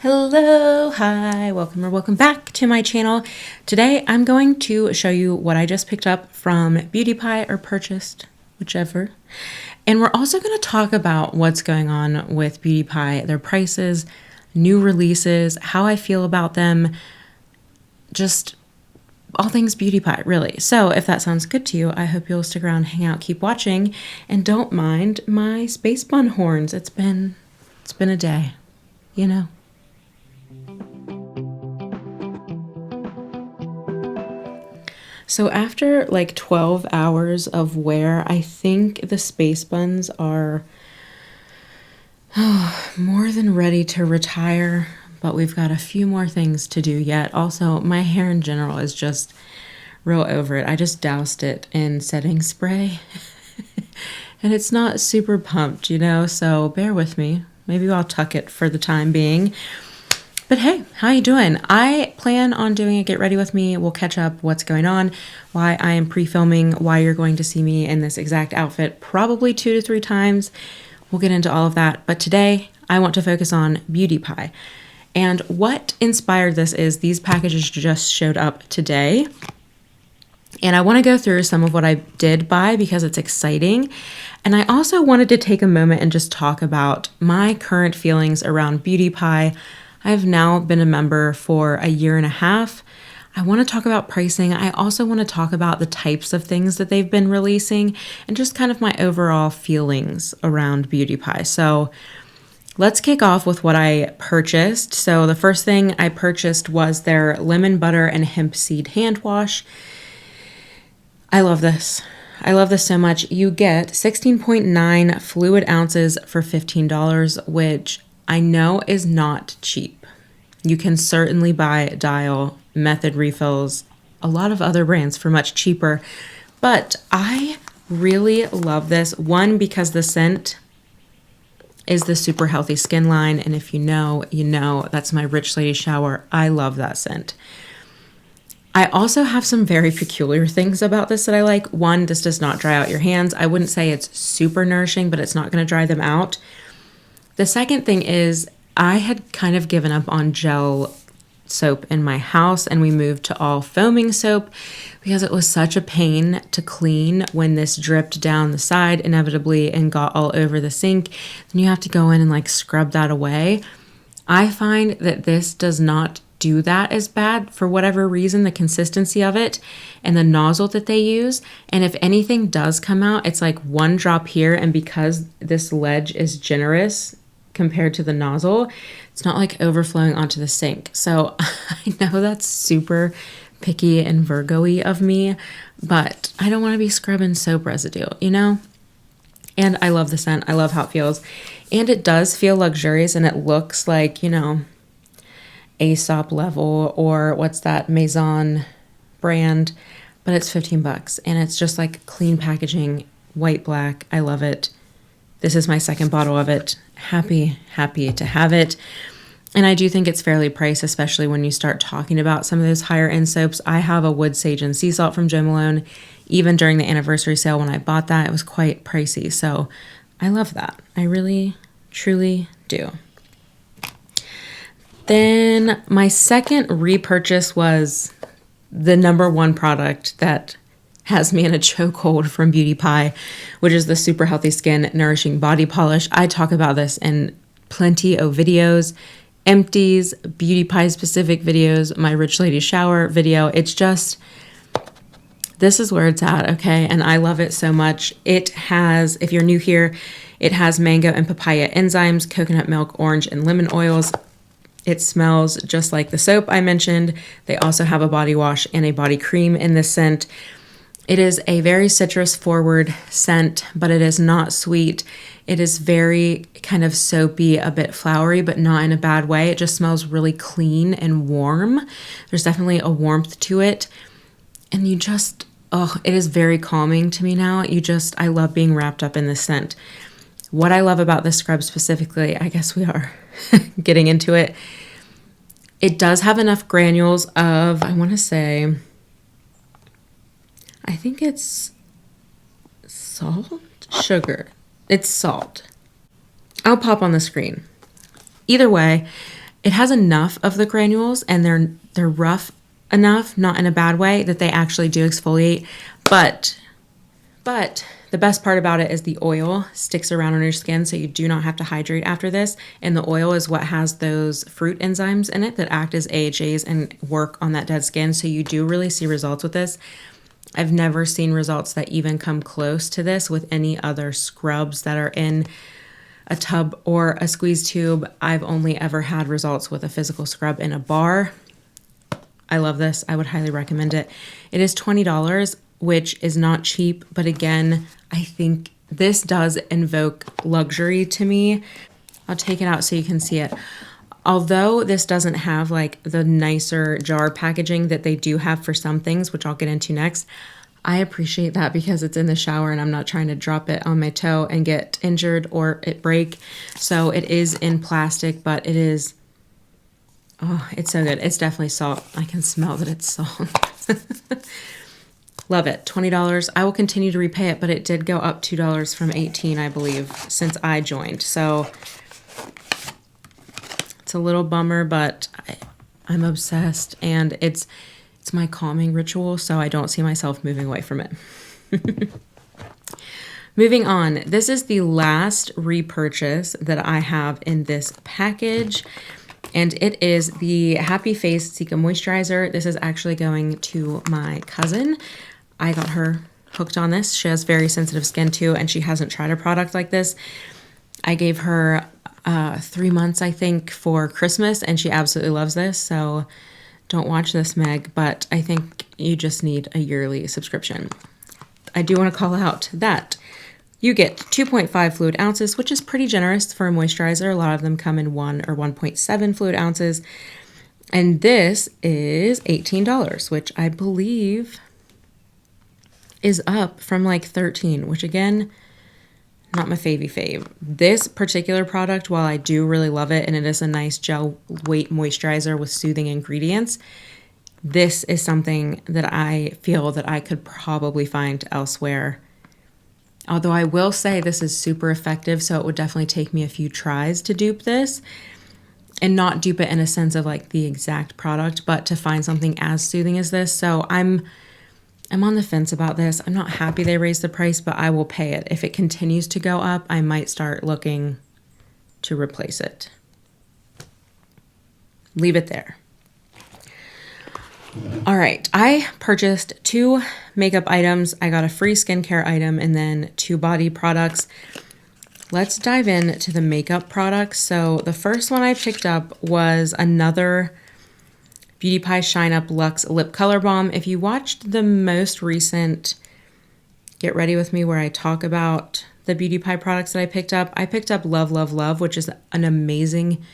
Hello, hi, welcome or welcome back to my channel. Today I'm going to show you what I just picked up from BEAUTYPIE or purchased, whichever. And we're also going to talk about what's going on with BEAUTYPIE, their prices, new releases, how I feel about them, just all things BEAUTYPIE, really. So if that sounds good to you, I hope you'll stick around, hang out, keep watching, and don't mind my space bun horns. It's been a day, you know. So after like 12 hours of wear, I think the space buns are more than ready to retire, but we've got a few more things to do yet. Also, my hair in general is just real over it. I just doused it in setting spray and it's not super pumped, you know, so bear with me. Maybe I'll tuck it for the time being. But hey, how you doing? I plan on doing a get ready with me. We'll catch up what's going on, why I am pre-filming, why you're going to see me in this exact outfit probably 2 to 3 times. We'll get into all of that. But today I want to focus on BEAUTYPIE. And what inspired this is these packages just showed up today. And I want to go through some of what I did buy because it's exciting. And I also wanted to take a moment and just talk about my current feelings around BEAUTYPIE. I've now been a member for a year and a half. I want to talk about pricing. I also want to talk about the types of things that they've been releasing and just kind of my overall feelings around BEAUTYPIE. So let's kick off with what I purchased. So the first thing I purchased was their lemon butter and hemp seed hand wash. I love this. I love this so much. You get 16.9 fluid ounces for $15, which I know is not cheap. You can certainly buy Dial, Method refills, a lot of other brands for much cheaper, but I really love this. One, because the scent is the Super Healthy Skin line, and if you know, you know, that's my Rich Lady Shower. I love that scent. I also have some very peculiar things about this that I like. One, this does not dry out your hands. I wouldn't say it's super nourishing, but it's not going to dry them out. The second thing is I had kind of given up on gel soap in my house and we moved to all foaming soap because it was such a pain to clean when this dripped down the side inevitably and got all over the sink. Then you have to go in and like scrub that away. I find that this does not do that as bad for whatever reason, the consistency of it and the nozzle that they use. And if anything does come out, it's like one drop here. And because this ledge is generous compared to the nozzle, it's not like overflowing onto the sink. So I know that's super picky and Virgo-y of me, but I don't want to be scrubbing soap residue, you know? And I love the scent. I love how it feels. And it does feel luxurious and it looks like, you know, Aesop level or what's that Maison brand, but it's $15 and it's just like clean packaging, white, black. I love it. This is my second bottle of it. Happy to have it. And I do think it's fairly priced, especially when you start talking about some of those higher end soaps. I have a wood sage and sea salt from Jo Malone. Even during the anniversary sale when I bought that, it was quite pricey. So I love that. I really, truly do. Then my second repurchase was the #1 product that has me in a chokehold from BEAUTYPIE, which is the Super Healthy Skin Nourishing Body Polish. I talk about this in plenty of videos, empties, BEAUTYPIE specific videos, my Rich Lady Shower video. It's just, this is where it's at, okay? And I love it so much. It has, if you're new here, it has mango and papaya enzymes, coconut milk, orange, and lemon oils. It smells just like the soap I mentioned. They also have a body wash and a body cream in this scent. It is a very citrus forward scent, but it is not sweet. It is very kind of soapy, a bit flowery, but not in a bad way. It just smells really clean and warm. There's definitely a warmth to it. And you just, oh, it is very calming to me now. I love being wrapped up in this scent. What I love about this scrub specifically, I guess we are getting into it. It does have enough granules of, I want to say, I think it's salt, sugar. It's salt. I'll pop on the screen. Either way, it has enough of the granules, and they're rough enough, not in a bad way, that they actually do exfoliate. But the best part about it is the oil sticks around on your skin, so you do not have to hydrate after this. And the oil is what has those fruit enzymes in it that act as AHAs and work on that dead skin. So you do really see results with this. I've never seen results that even come close to this with any other scrubs that are in a tub or a squeeze tube. I've only ever had results with a physical scrub in a bar. I love this. I would highly recommend it. It is $20, which is not cheap, but again, I think this does invoke luxury to me. I'll take it out so you can see it. Although this doesn't have like the nicer jar packaging that they do have for some things, which I'll get into next, I appreciate that because it's in the shower and I'm not trying to drop it on my toe and get injured or it break. So it is in plastic, but it is, oh, it's so good. It's definitely salt. I can smell that it's salt. Love it. $20. I will continue to repay it, but it did go up $2 from $18, I believe, since I joined. So it's a little bummer, but I'm obsessed, and it's my calming ritual, so I don't see myself moving away from it. Moving on, this is the last repurchase that I have in this package, and it is the Happy Face CICA Moisturizer. This is actually going to my cousin. I got her hooked on this. She has very sensitive skin too, and she hasn't tried a product like this. I gave her 3 months, I think, for Christmas, and she absolutely loves this. So don't watch this, Meg, but I think you just need a yearly subscription. I do want to call out that you get 2.5 fluid ounces, which is pretty generous for a moisturizer. A lot of them come in 1 or 1.7 fluid ounces. And this is $18, which I believe is up from like $13, which again, not my fave. This particular product, while I do really love it, and it is a nice gel weight moisturizer with soothing ingredients, this is something that I feel that I could probably find elsewhere. Although I will say this is super effective, so it would definitely take me a few tries to dupe this, and not dupe it in a sense of like the exact product, but to find something as soothing as this. So I'm on the fence about this. I'm not happy they raised the price, but I will pay it. If it continues to go up, I might start looking to replace it. Leave it there. All right, I purchased 2 makeup items. I got a free skincare item and then 2 body products. Let's dive into the makeup products. So the first one I picked up was another BEAUTYPIE Shine Up Luxe Lip Color Balm. If you watched the most recent Get Ready With Me where I talk about the BEAUTYPIE products that I picked up Love, Love, Love, which is an amazing,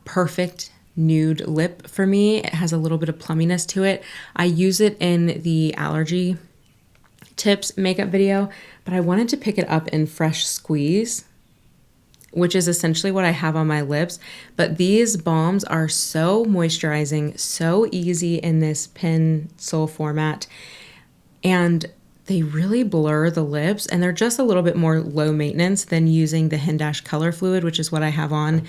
perfect nude lip for me. It has a little bit of plumminess to it. I use it in the allergy tips makeup video, but I wanted to pick it up in Fresh Squeeze, which is essentially what I have on my lips. But these balms are so moisturizing, so easy in this pencil format, and they really blur the lips, and they're just a little bit more low maintenance than using the Hindash Color Fluid, which is what I have on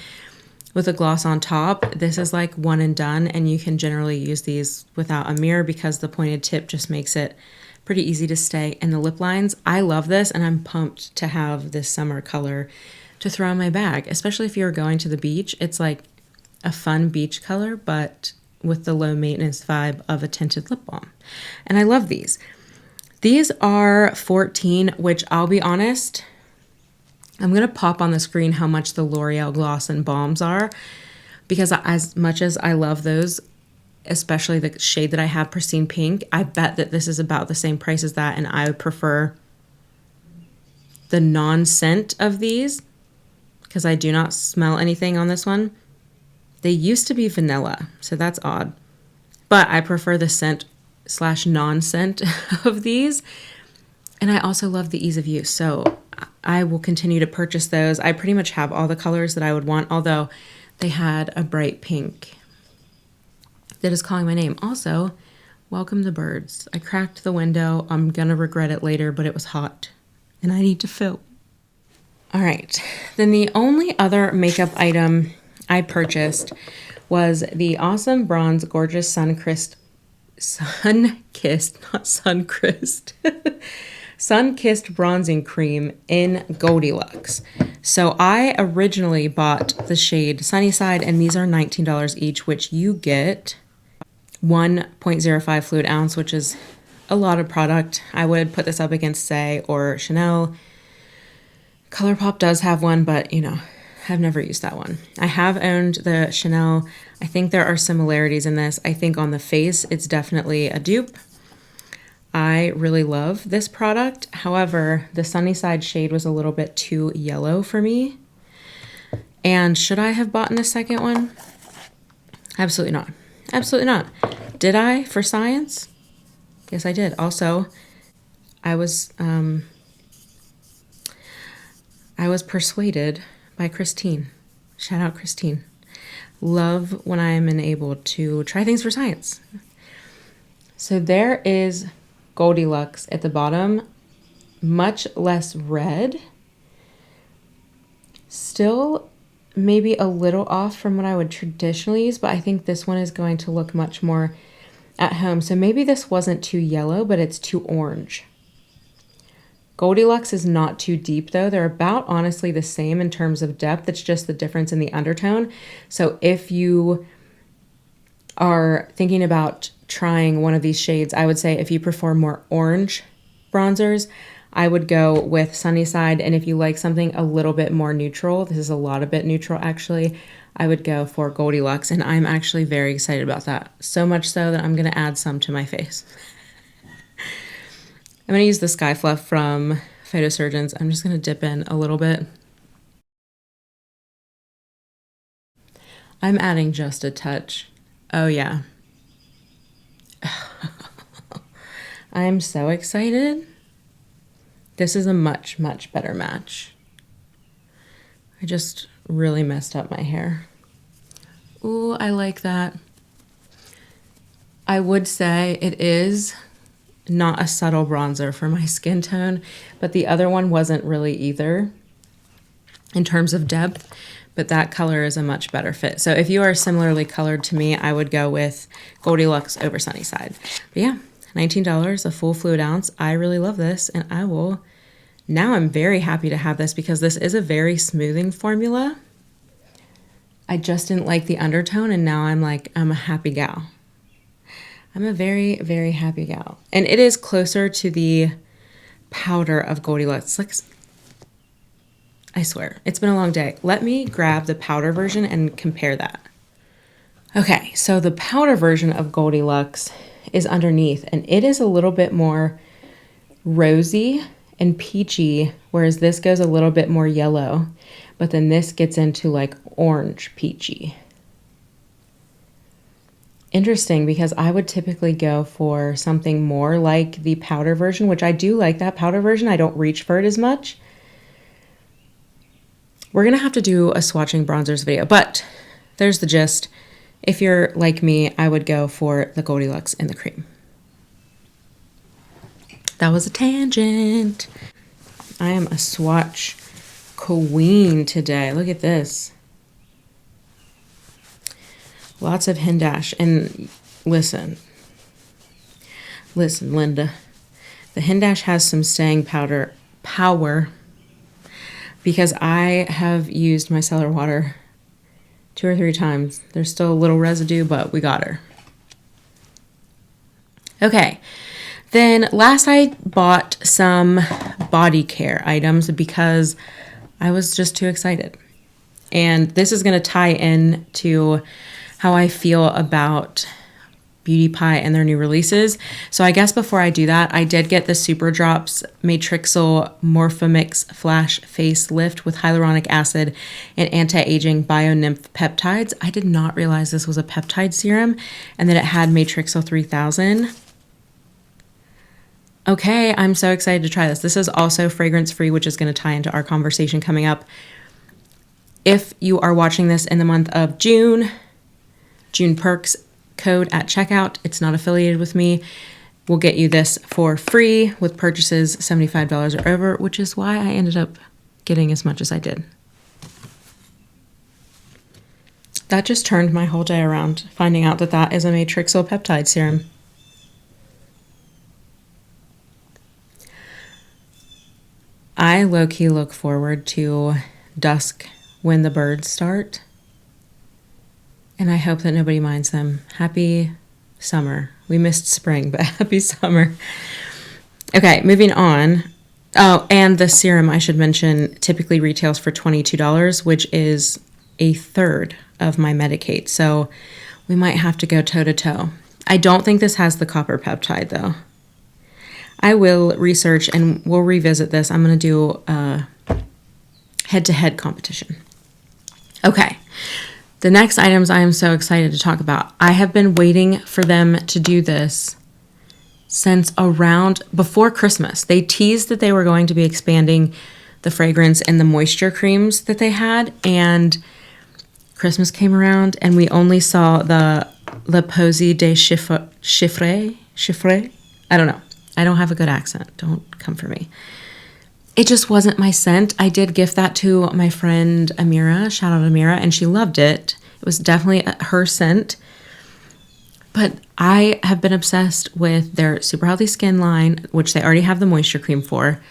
with a gloss on top. This is like one and done, and you can generally use these without a mirror because the pointed tip just makes it pretty easy to stay in the lip lines. I love this, and I'm pumped to have this summer color to throw in my bag, especially if you're going to the beach. It's like a fun beach color, but with the low maintenance vibe of a tinted lip balm. And I love these. These are $14, which I'll be honest, I'm going to pop on the screen how much the L'Oreal Gloss and Balms are, because as much as I love those, especially the shade that I have, Pristine Pink, I bet that this is about the same price as that, and I would prefer the non-scent of these, because I do not smell anything on this one. They used to be vanilla, so that's odd. But I prefer the scent / non-scent of these. And I also love the ease of use, so I will continue to purchase those. I pretty much have all the colors that I would want, although they had a bright pink that is calling my name. Also, welcome the birds. I cracked the window. I'm gonna regret it later, but it was hot and I need to film. All right, then the only other makeup item I purchased was the Awesome Bronze Gorgeous Sunkissed, not Sunkissed, Sunkissed Bronzing Cream in Golidlux. So I originally bought the shade Sunnyside, and these are $19 each, which you get 1.05 fluid ounce, which is a lot of product. I would put this up against Say or Chanel. ColourPop does have one, but you know, I've never used that one. I have owned the Chanel. I think there are similarities in this. I think on the face, it's definitely a dupe. I really love this product. However, the Sunnyside shade was a little bit too yellow for me. And should I have bought a second one? Absolutely not. Absolutely not. Did I for science? Yes, I did. Also, I was persuaded by Christine. Shout out Christine. Love when I am able to try things for science. So there is Golidlux at the bottom, much less red. Still maybe a little off from what I would traditionally use, but I think this one is going to look much more at home. So maybe this wasn't too yellow, but it's too orange. Golidlux is not too deep though. They're about honestly the same in terms of depth. It's just the difference in the undertone. So if you are thinking about trying one of these shades, I would say if you prefer more orange bronzers, I would go with Sunnyside. And if you like something a little bit more neutral, this is a lot of bit neutral actually, I would go for Golidlux. And I'm actually very excited about that. So much so that I'm going to add some to my face. I'm going to use the Sky Fluff from Photosurgeons. I'm just going to dip in a little bit. I'm adding just a touch. Oh yeah. I'm so excited. This is a much, much better match. I just really messed up my hair. Ooh, I like that. I would say it is not a subtle bronzer for my skin tone, but the other one wasn't really either in terms of depth, but that color is a much better fit. So if you are similarly colored to me, I would go with Golidlux over Sunnyside. But yeah, $19, a full fluid ounce. I really love this, and now I'm very happy to have this because this is a very smoothing formula. I just didn't like the undertone, and now I'm a happy gal. I'm a very, very happy gal. And it is closer to the powder of Golidlux. I swear, it's been a long day. Let me grab the powder version and compare that. Okay, so the powder version of Golidlux is underneath, and it is a little bit more rosy and peachy, whereas this goes a little bit more yellow, but then this gets into like orange peachy. Interesting, because I would typically go for something more like the powder version, which I do like that powder version. I don't reach for it as much. We're going to have to do a swatching bronzers video, but there's the gist. If you're like me, I would go for the Golidlux and the cream. That was a tangent. I am a swatch queen today. Look at this. Lots of Hendash. And listen, Linda. The Hendash has some staying power because I have used my micellar water 2 or 3 times. There's still a little residue, but we got her. Okay. Then last I bought some body care items because I was just too excited. And this is going to tie in to how I feel about BEAUTYPIE and their new releases. So I guess before I do that, I did get the SUPERDROPS Matrixyl Morphomix Flash Face Lift with hyaluronic acid and anti-aging bio-nymph peptides. I did not realize this was a peptide serum and that it had Matrixyl 3000. Okay, I'm so excited to try this. This is also fragrance-free, which is going to tie into our conversation coming up. If you are watching this in the month of June, JUNEPERKS code at checkout. It's not affiliated with me. We'll get you this for free with purchases $75 or over, which is why I ended up getting as much as I did. That just turned my whole day around, finding out that that is a matrixyl peptide serum. I low-key look forward to dusk when the birds start. And I hope that nobody minds them. Happy summer. We missed spring, but happy summer. Okay, moving on. Oh, and the serum, I should mention, typically retails for $22, which is a third of my Medicate. So we might have to go toe-to-toe. I don't think this has the copper peptide, though. I will research and we'll revisit this. I'm going to do a head-to-head competition. Okay, the next items I am so excited to talk about. I have been waiting for them to do this since around before Christmas. They teased that they were going to be expanding the fragrance and the moisture creams that they had, and Christmas came around and we only saw the Le Posy de Chiffre. I don't know. I don't have a good accent. Don't come for me. It just wasn't my scent. I did gift that to my friend Amira. Shout out Amira, and she loved it. It was definitely her scent. But I have been obsessed with their Super Healthy Skin line, which they already have the moisture cream for.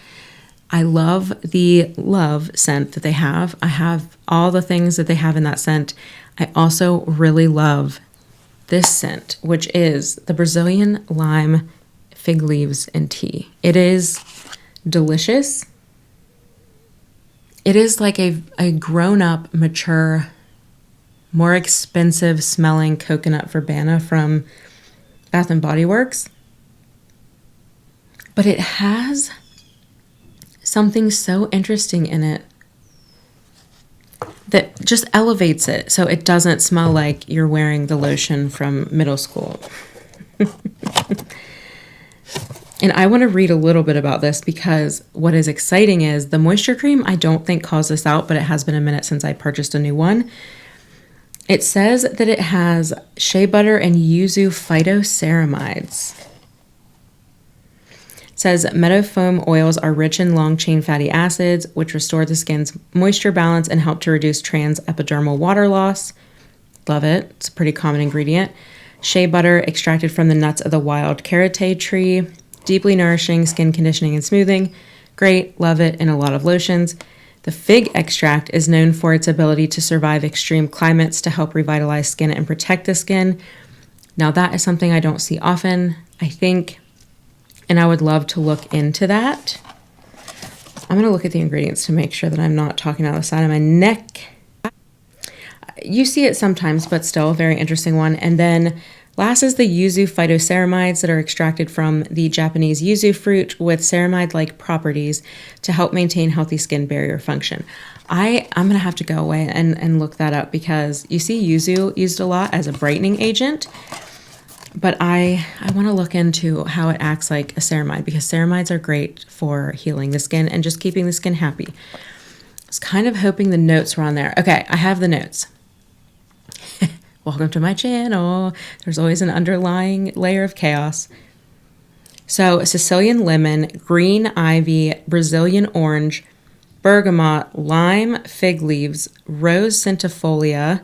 I love the Love scent that they have. I have all the things that they have in that scent. I also really love this scent, which is the Brazilian Lime Fig Leaves and Tea. It is delicious. It is like a grown-up, mature, more expensive smelling coconut verbena from Bath & Body Works. But it has something so interesting in it that just elevates it so it doesn't smell like you're wearing the lotion from middle school. And I want to read a little bit about this because what is exciting is the moisture cream, I don't think calls this out, but it has been a minute since I purchased a new one. It says that it has shea butter and yuzu phytoceramides. It says meadow foam oils are rich in long-chain fatty acids, which restore the skin's moisture balance and help to reduce transepidermal water loss. Love it. It's a pretty common ingredient. Shea butter extracted from the nuts of the wild karité tree. Deeply nourishing, skin conditioning and smoothing. Great, love it in a lot of lotions. The fig extract is known for its ability to survive extreme climates to help revitalize skin and protect the skin. Now that is something I don't see often, I think, and I would love to look into that. I'm going to look at the ingredients to make sure that I'm not talking out the side of my neck. You see it sometimes, but still a very interesting one. And then last is the yuzu phytoceramides that are extracted from the Japanese yuzu fruit with ceramide-like properties to help maintain healthy skin barrier function. I'm going to have to go away and look that up because you see yuzu used a lot as a brightening agent, but I want to look into how it acts like a ceramide because ceramides are great for healing the skin and just keeping the skin happy. I was kind of hoping the notes were on there. Okay, I have the notes. Welcome to my channel. There's always an underlying layer of chaos. So Sicilian lemon, green ivy, Brazilian orange, bergamot, lime, fig leaves, rose centifolia,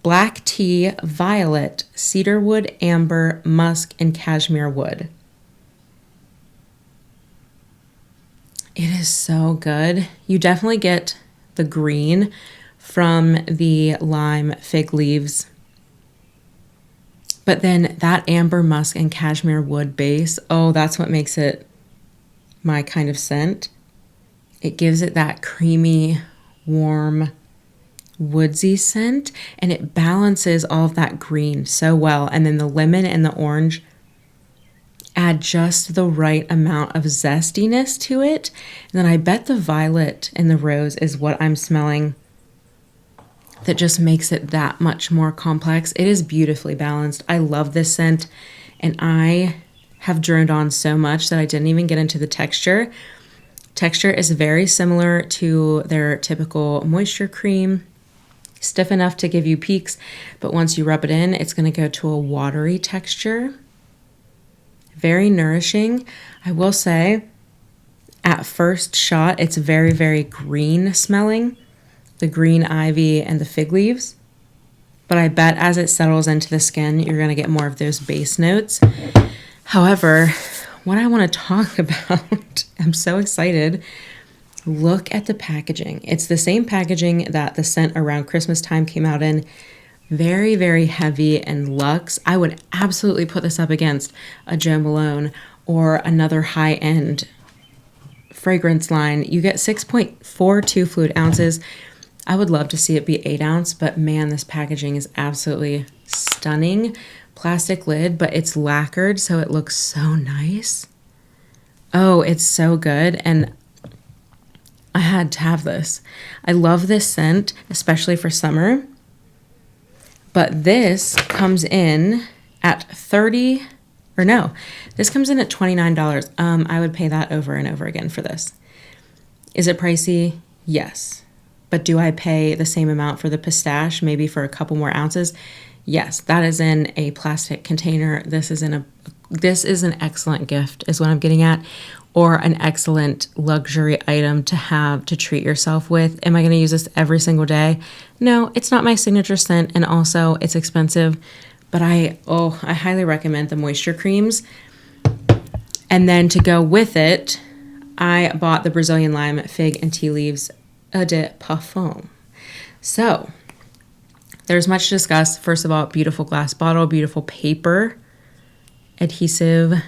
black tea, violet, cedarwood, amber, musk, and cashmere wood. It is so good. You definitely get the green from the lime fig leaves. But then that amber, musk, and cashmere wood base, oh, that's what makes it my kind of scent. It gives it that creamy, warm, woodsy scent, and it balances all of that green so well. And then the lemon and the orange add just the right amount of zestiness to it. And then I bet the violet and the rose is what I'm smelling that just makes it that much more complex. It is beautifully balanced. I love this scent, and I have droned on so much that I didn't even get into the texture. Texture is very similar to their typical moisture cream, stiff enough to give you peaks, but once you rub it in, it's going to go to a watery texture. Very nourishing. I will say, at first shot, it's very, very green smelling. The green ivy and the fig leaves. but I bet as it settles into the skin, you're going to get more of those base notes. However, what I want to talk about, I'm so excited. Look at the packaging. It's the same packaging that the scent around Christmas time came out in. Very, very heavy and luxe. I would absolutely put this up against a Jo Malone or another high-end fragrance line. You get 6.42 fluid ounces. I would love to see it be 8 ounce, but man, this packaging is absolutely stunning. Plastic lid, but it's lacquered, so it looks so nice. Oh, it's so good, and I had to have this. I love this scent, especially for summer. But this comes in at this comes in at $29. I would pay that over and over again for this. Is it pricey? Yes. But do I pay the same amount for the pistache, maybe for a couple more ounces? Yes, that is in a plastic container. This is an excellent gift is what I'm getting at, or an excellent luxury item to have to treat yourself with. Am I going to use this every single day? No, it's not my signature scent, and also it's expensive, but I highly recommend the moisture creams. And then to go with it, I bought the Brazilian lime, fig, and tea leaves eau de parfum. So there's much to discuss. First of all, beautiful glass bottle, beautiful paper, adhesive,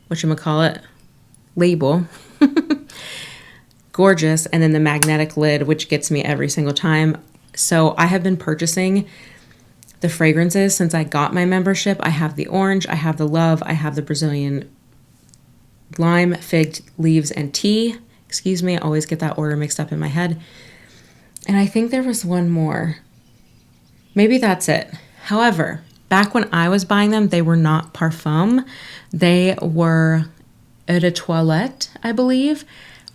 whatchamacallit, label. Gorgeous. And then the magnetic lid, which gets me every single time. So I have been purchasing the fragrances since I got my membership. I have the orange, I have the love, I have the Brazilian lime, fig, leaves, and tea. Excuse me, I always get that order mixed up in my head. And I think there was one more. Maybe that's it. However, back when I was buying them, they were not parfum. They were eau de toilette, I believe,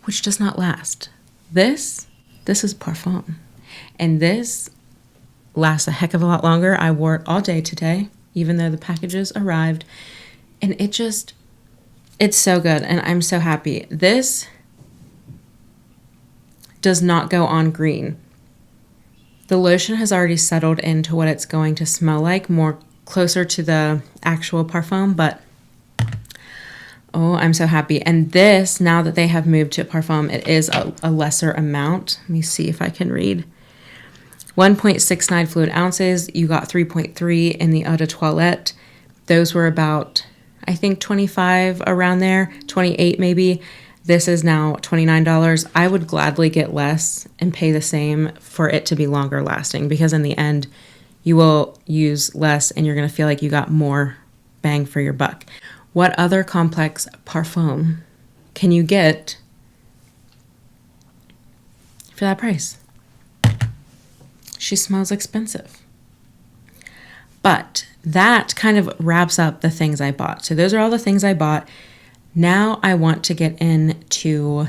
which does not last. This is parfum. And this lasts a heck of a lot longer. I wore it all day today, even though the packages arrived. And it's so good, and I'm so happy. This does not go on green. The lotion has already settled into what it's going to smell like, more closer to the actual parfum, but oh, I'm so happy. And this, now that they have moved to parfum, it is a lesser amount. Let me see if I can read. 1.69 fluid ounces. You got 3.3 in the eau de toilette. Those were about, I think, 25 around there, 28 maybe. This is now $29. I would gladly get less and pay the same for it to be longer lasting, because in the end, you will use less and you're going to feel like you got more bang for your buck. What other complex parfum can you get for that price? She smells expensive. But that kind of wraps up the things I bought. So those are all the things I bought. Now I want to get into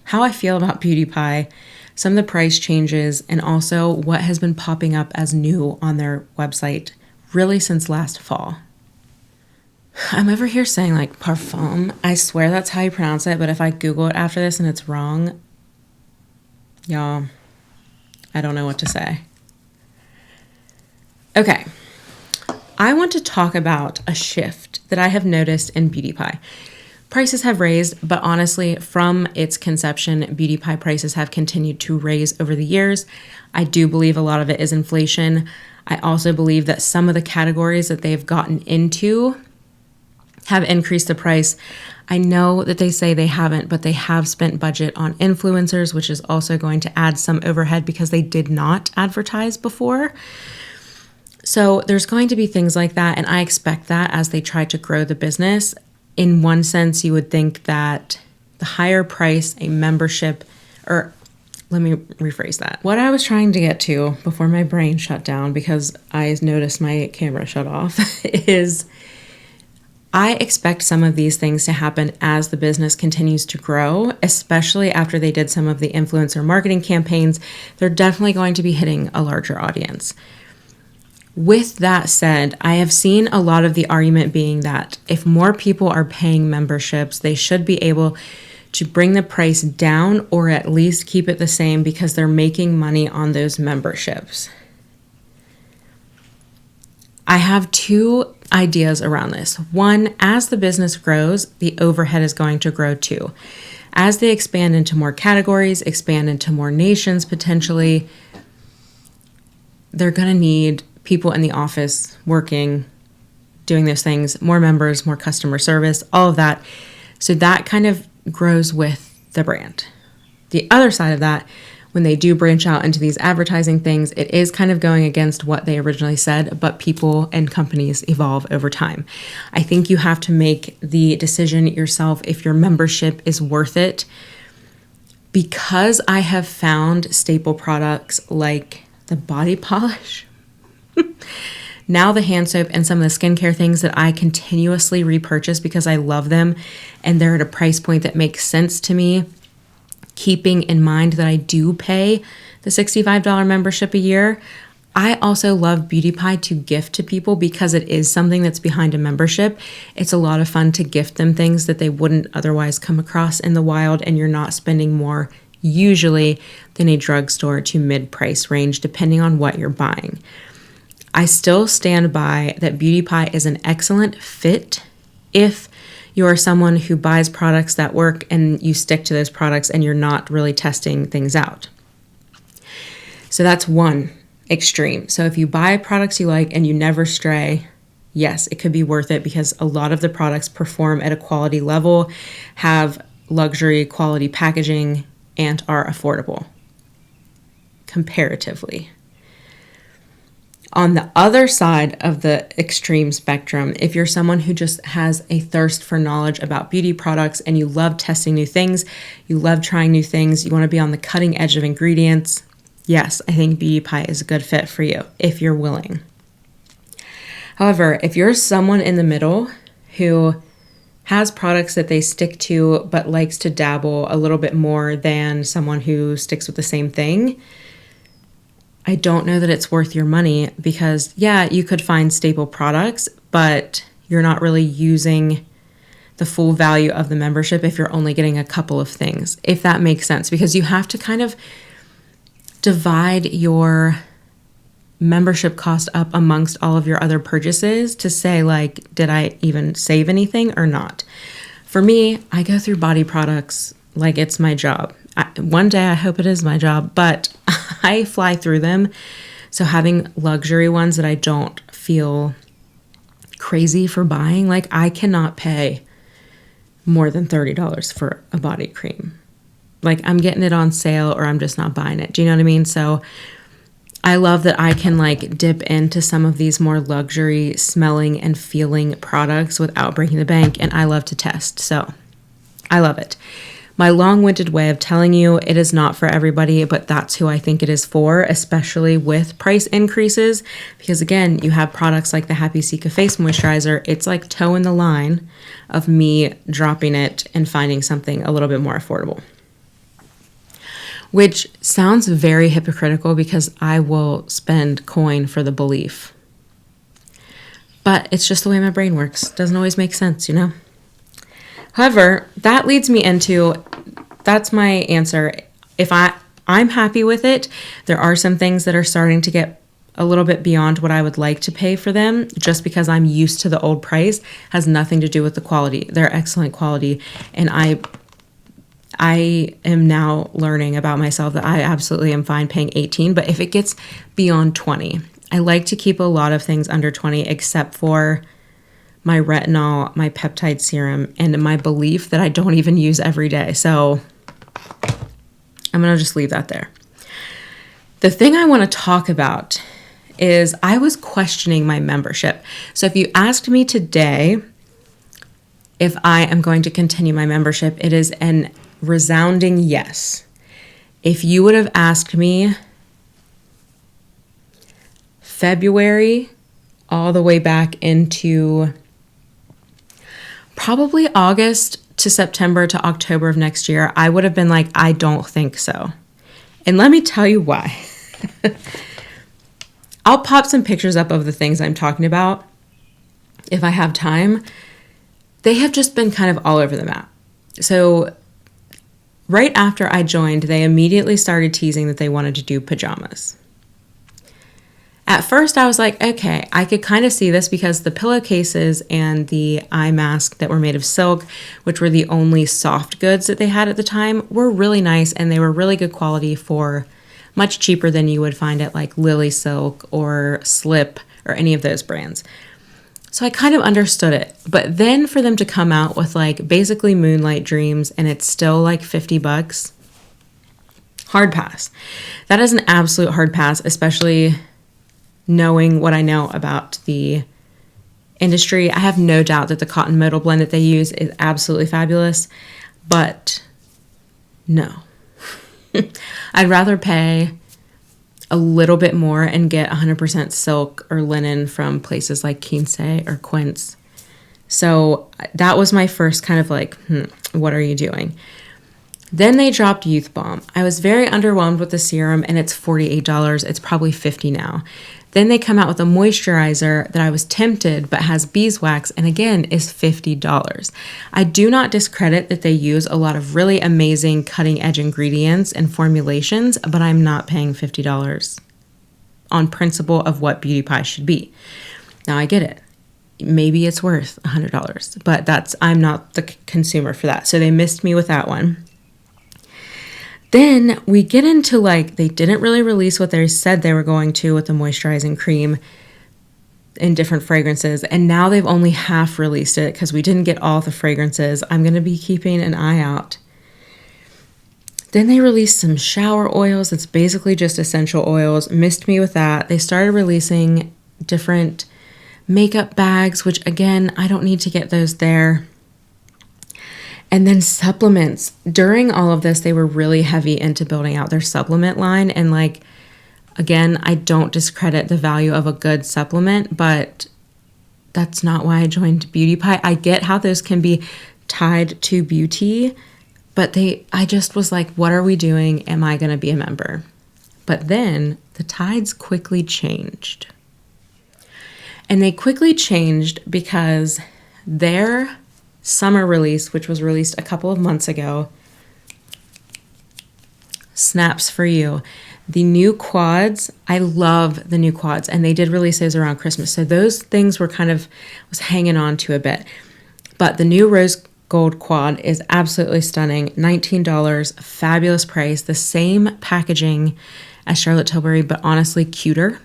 how I feel about BEAUTYPIE, some of the price changes, and also what has been popping up as new on their website really since last fall. I'm over here saying like parfum. I swear that's how you pronounce it, but if I Google it after this and it's wrong, y'all, I don't know what to say. Okay, I want to talk about a shift that I have noticed in BEAUTYPIE. Prices have raised, but honestly, from its conception, BEAUTYPIE prices have continued to raise over the years. I do believe a lot of it is inflation. I also believe that some of the categories that they've gotten into have increased the price. I know that they say they haven't, but they have spent budget on influencers, which is also going to add some overhead because they did not advertise before. So there's going to be things like that, and I expect that as they try to grow the business. In one sense, you would think that the higher price a membership, or let me rephrase that. What I was trying to get to before my brain shut down because I noticed my camera shut off is I expect some of these things to happen as the business continues to grow, especially after they did some of the influencer marketing campaigns. They're definitely going to be hitting a larger audience. With that said, I have seen a lot of the argument being that if more people are paying memberships, they should be able to bring the price down or at least keep it the same because they're making money on those memberships. I have two ideas around this. One, as the business grows, the overhead is going to grow too. As they expand into more categories, expand into more nations potentially, they're going to need people in the office working, doing those things, more members, more customer service, all of that. So that kind of grows with the brand. The other side of that, when they do branch out into these advertising things, it is kind of going against what they originally said, but people and companies evolve over time. I think you have to make the decision yourself if your membership is worth it. Because I have found staple products like the body polish, now the hand soap, and some of the skincare things that I continuously repurchase because I love them and they're at a price point that makes sense to me, keeping in mind that I do pay the $65 membership a year. I also love BEAUTYPIE to gift to people because it is something that's behind a membership. It's a lot of fun to gift them things that they wouldn't otherwise come across in the wild, and you're not spending more usually than a drugstore to mid-price range depending on what you're buying. I still stand by that BEAUTYPIE is an excellent fit if you are someone who buys products that work and you stick to those products and you're not really testing things out. So that's one extreme. So if you buy products you like and you never stray, yes, it could be worth it because a lot of the products perform at a quality level, have luxury quality packaging, and are affordable comparatively. On the other side of the extreme spectrum, if you're someone who just has a thirst for knowledge about beauty products and you love testing new things, you love trying new things, you want to be on the cutting edge of ingredients, yes, I think BEAUTYPIE is a good fit for you if you're willing. However, if you're someone in the middle who has products that they stick to but likes to dabble a little bit more than someone who sticks with the same thing, I don't know that it's worth your money because, yeah, you could find staple products, but you're not really using the full value of the membership if you're only getting a couple of things, if that makes sense, because you have to kind of divide your membership cost up amongst all of your other purchases to say, like, did I even save anything or not? For me, I go through body products like it's my job. One day I hope it is my job, but I fly through them. So having luxury ones that I don't feel crazy for buying, like I cannot pay more than $30 for a body cream. Like I'm getting it on sale or I'm just not buying it. Do you know what I mean? So I love that I can like dip into some of these more luxury smelling and feeling products without breaking the bank. And I love to test. So I love it. My long-winded way of telling you it is not for everybody, but that's who I think it is for, especially with price increases. Because again, you have products like the Happy CICA Face Moisturizer. It's like toeing the line of me dropping it and finding something a little bit more affordable. Which sounds very hypocritical because I will spend coin for the belief. But it's just the way my brain works. Doesn't always make sense, you know? However, that leads me into, that's my answer. If I'm happy with it, there are some things that are starting to get a little bit beyond what I would like to pay for them just because I'm used to the old price. Has nothing to do with the quality. They're excellent quality. And I am now learning about myself that I absolutely am fine paying $18. But if it gets beyond $20, I like to keep a lot of things under $20 except for my retinol, my peptide serum, and my belief that I don't even use every day. So I'm going to just leave that there. The thing I want to talk about is I was questioning my membership. So if you asked me today if I am going to continue my membership, it is an resounding yes. If you would have asked me February all the way back into probably August to September to October of next year, I would have been like, I don't think so. And let me tell you why. I'll pop some pictures up of the things I'm talking about if I have time. They have just been kind of all over the map. So right after I joined, they immediately started teasing that they wanted to do pajamas. At first, I was like, okay, I could kind of see this because the pillowcases and the eye mask that were made of silk, which were the only soft goods that they had at the time, were really nice, and they were really good quality for much cheaper than you would find at like Lily Silk or Slip or any of those brands. So I kind of understood it. But then for them to come out with like basically Moonlight Dreams and it's still like $50, hard pass. That is an absolute hard pass, especially knowing what I know about the industry. I have no doubt that the cotton modal blend that they use is absolutely fabulous, but no. I'd rather pay a little bit more and get 100% silk or linen from places like Quince or Quince. So that was my first kind of like, what are you doing? Then they dropped Youth Balm. I was very underwhelmed with the serum, and it's $48. It's probably $50 now. Then they come out with a moisturizer that I was tempted, but has beeswax, and again is $50. I do not discredit that they use a lot of really amazing cutting edge ingredients and formulations, but I'm not paying $50 on principle of what BeautyPie should be. Now I get it. Maybe it's worth $100, but I'm not the consumer for that. So they missed me with that one. Then we get into like, they didn't really release what they said they were going to with the moisturizing cream in different fragrances. And now they've only half released it because we didn't get all the fragrances. I'm going to be keeping an eye out. Then they released some shower oils. It's basically just essential oils. Missed me with that. They started releasing different makeup bags, which again, I don't need to get those there. And then supplements. During all of this, they were really heavy into building out their supplement line. And like, again, I don't discredit the value of a good supplement, but that's not why I joined BeautyPie. I get how those can be tied to beauty, but I just was like, what are we doing? Am I going to be a member? But then the tides quickly changed. And they quickly changed because their summer release, which was released a couple of months ago, snaps for you. The new quads, I love the new quads, and they did release those around Christmas. So those things was hanging on to a bit. But the new rose gold quad is absolutely stunning. $19, fabulous price. The same packaging as Charlotte Tilbury, but honestly cuter.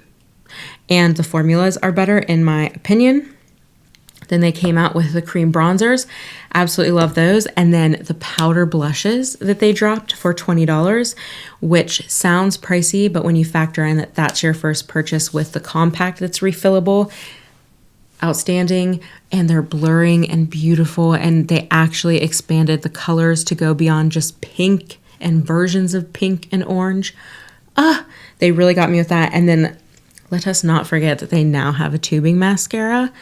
And the formulas are better in my opinion. Then they came out with the cream bronzers. Absolutely love those. And then the powder blushes that they dropped for $20, which sounds pricey, but when you factor in that that's your first purchase with the compact that's refillable, outstanding. And they're blurring and beautiful. And they actually expanded the colors to go beyond just pink and versions of pink and orange. They really got me with that. And then let us not forget that they now have a tubing mascara.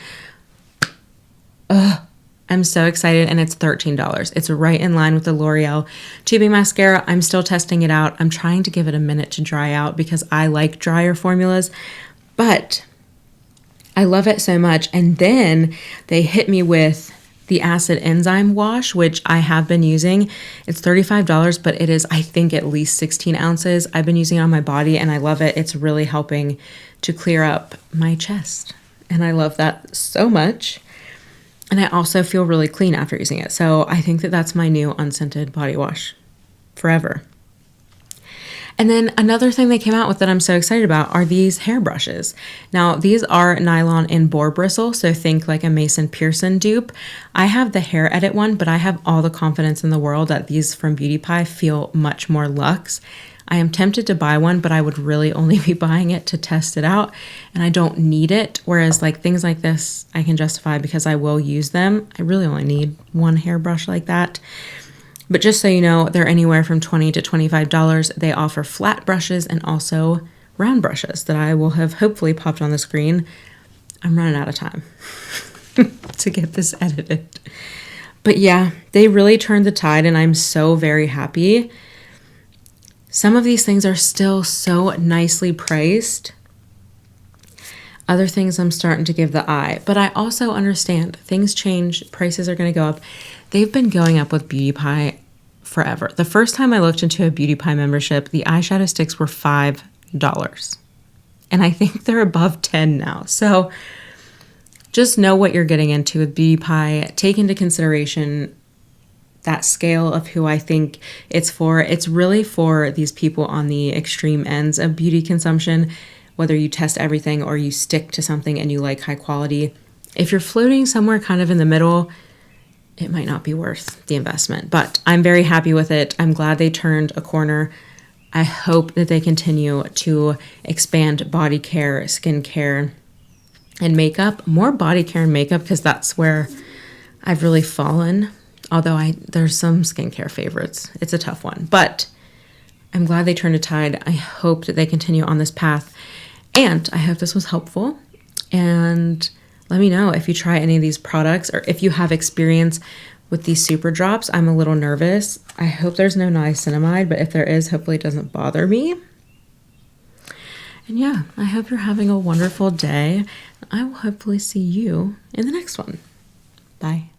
I'm so excited, and it's $13. It's right in line with the L'Oreal tubing mascara. I'm still testing it out. I'm trying to give it a minute to dry out because I like drier formulas, but I love it so much. And then they hit me with the acid enzyme wash, which I have been using. It's $35, but it is, I think, at least 16 ounces. I've been using it on my body, and I love it. It's really helping to clear up my chest, and I love that so much. And I also feel really clean after using it. So I think that that's my new unscented body wash forever. And then another thing they came out with that I'm so excited about are these hair brushes. Now, these are nylon and boar bristle, so think like a Mason Pearson dupe. I have the Hair Edit one, but I have all the confidence in the world that these from BeautyPie feel much more luxe. I am tempted to buy one, but I would really only be buying it to test it out, and I don't need it. Whereas like things like this, I can justify because I will use them. I really only need one hairbrush like that. But just so you know, they're anywhere from $20 to $25. They offer flat brushes and also round brushes that I will have hopefully popped on the screen. I'm running out of time to get this edited. But yeah, they really turned the tide, and I'm so very happy. Some of these things are still so nicely priced. Other things I'm starting to give the eye, but I also understand things change. Prices are going to go up. They've been going up with BeautyPie forever. The first time I looked into a BeautyPie membership, the eyeshadow sticks were $5. And I think they're above 10 now. So just know what you're getting into with BeautyPie. Take into consideration that scale of who I think it's for. It's really for these people on the extreme ends of beauty consumption, whether you test everything or you stick to something and you like high quality. If you're floating somewhere kind of in the middle, it might not be worth the investment, but I'm very happy with it. I'm glad they turned a corner. I hope that they continue to expand body care, skin care, and makeup. More body care and makeup, because that's where I've really fallen. Although there's some skincare favorites. It's a tough one, but I'm glad they turned a tide. I hope that they continue on this path, and I hope this was helpful. And let me know if you try any of these products or if you have experience with these SUPERDROPS. I'm a little nervous. I hope there's no niacinamide, but if there is, hopefully it doesn't bother me. And yeah, I hope you're having a wonderful day. I will hopefully see you in the next one. Bye.